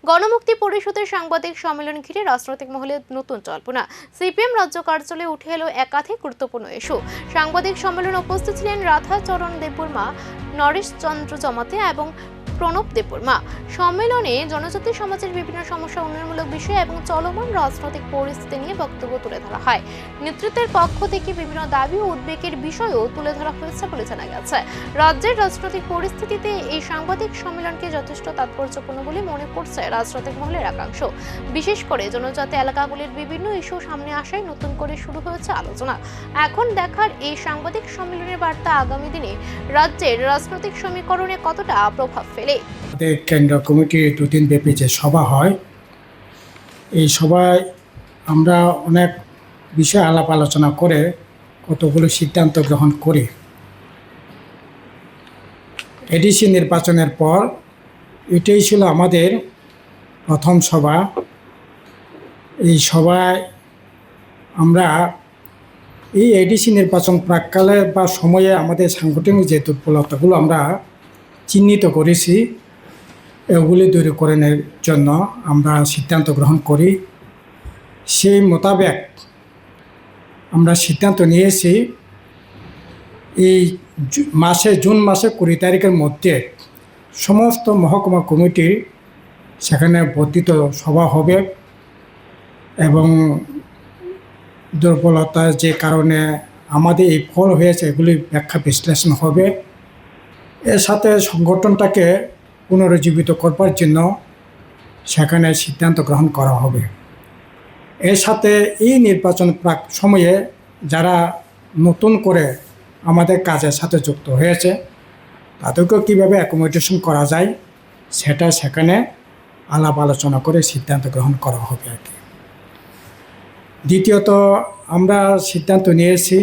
গণমুক্তি পরিষদের সাংবাদিক সম্মেলন ঘিরে রাজনৈতিক মহলে নতুন জল্পনা। সিপিএম রাজ্য কার্যালয়ে উঠে এলো একাধিক গুরুত্বপূর্ণ ইস্যু। সাংবাদিক সম্মেলনে উপস্থিত ছিলেন রাধাচরণ দেববর্মা, নরেশ চন্দ্র জমাতে এবং প্রণব দেববর্মা। সম্মেলনে জনজাতি সমাজের বিভিন্ন সমস্যা, উন্নয়নমূলক বিষয় এবং চলমান রাজনৈতিক পরিস্থিতি নিয়ে বক্তব্য তুলে ধরা হয়। নেতৃত্বের পক্ষ থেকে বিভিন্ন দাবি ও উদ্বেগের বিষয়ও তুলে ধরা হয়েছে বলে জানা গেছে। রাজ্যের রাজনৈতিক পরিস্থিতিতে এই সাংবাদিক সম্মেলনকে যথেষ্ট তাৎপর্যপূর্ণ বলে মনে করছে রাজনৈতিক মহলের একাংশ। বিশেষ করে জনজাতি এলাকাগুলির বিভিন্ন ইস্যু সামনে আসায় নতুন করে শুরু হয়েছে আলোচনা। এখন দেখার এই সাংবাদিক সম্মেলনের বার্তা আগামী দিনে রাজ্যের রাজনৈতিক সমীকরণে কতটা প্রভাব ফেলে। কেন্দ্র কমিটির দুদিন ব্যাপী যে সভা হয়, এই সভায় আমরা অনেক বিষয় আলাপ আলোচনা করে কতগুলো সিদ্ধান্ত গ্রহণ করি। এডিসি নির্বাচনের পর এটাই ছিল আমাদের প্রথম সভা। এই সভায় আমরা এই এডিসি নির্বাচন প্রাককালে বা সময়ে আমাদের সাংগঠনিক যে দুর্বলতাগুলো আমরা চিহ্নিত করেছি, এগুলি দূরীকরণের জন্য আমরা সিদ্ধান্ত গ্রহণ করি। সেই মোতাবেক আমরা সিদ্ধান্ত নিয়েছি এই জুন মাসে 20 তারিখের মধ্যে সমস্ত মহকুমা কমিটি সেখানে বর্ধিত সভা হবে এবং দুর্বলতার যে কারণে আমাদের এই ফল হয়েছে এগুলি ব্যাখ্যা বিশ্লেষণ হবে। এর সাথে সংগঠনটাকে পুনরুজ্জীবিত করবার জন্য সেখানে সিদ্ধান্ত গ্রহণ করা হবে। এর সাথে এই নির্বাচন প্রাক সময়ে যারা নতুন করে আমাদের কাজের সাথে যুক্ত হয়েছে তাদেরকেও কীভাবে অ্যাকোমোডেশন করা যায় সেটা সেখানে আলাপ আলোচনা করে সিদ্ধান্ত গ্রহণ করা হবে আর কি। দ্বিতীয়ত আমরা সিদ্ধান্ত নিয়েছি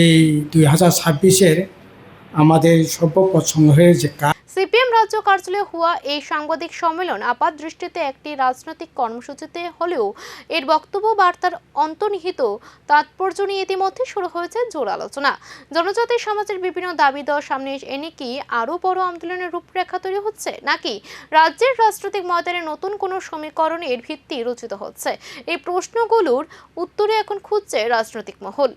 এই 2026-এর আমাদের সর্বপ্রসঙ্গের যে কাজ। সিপিএম রাজ্য কার্যালয়ে হওয়া এই সাংবাদিক সম্মেলন আপাত দৃষ্টিতে একটি রাজনৈতিক কর্মসূচিতে হলেও এর বক্তব্য বার্তার অন্তর্নিহিত তাৎপর্য নিয়ে ইতিমধ্যে শুরু হয়েছে জোর আলোচনা। জনজাতি সমাজের বিভিন্ন দাবি দেওয়ার সামনে এনে কি আরও বড় আন্দোলনের রূপরেখা তৈরি হচ্ছে, নাকি রাজ্যের রাজনৈতিক ময়দানে নতুন কোনো সমীকরণের ভিত্তি রচিত হচ্ছে? এই প্রশ্নগুলোর উত্তরে এখন খুঁজছে রাজনৈতিক মহল।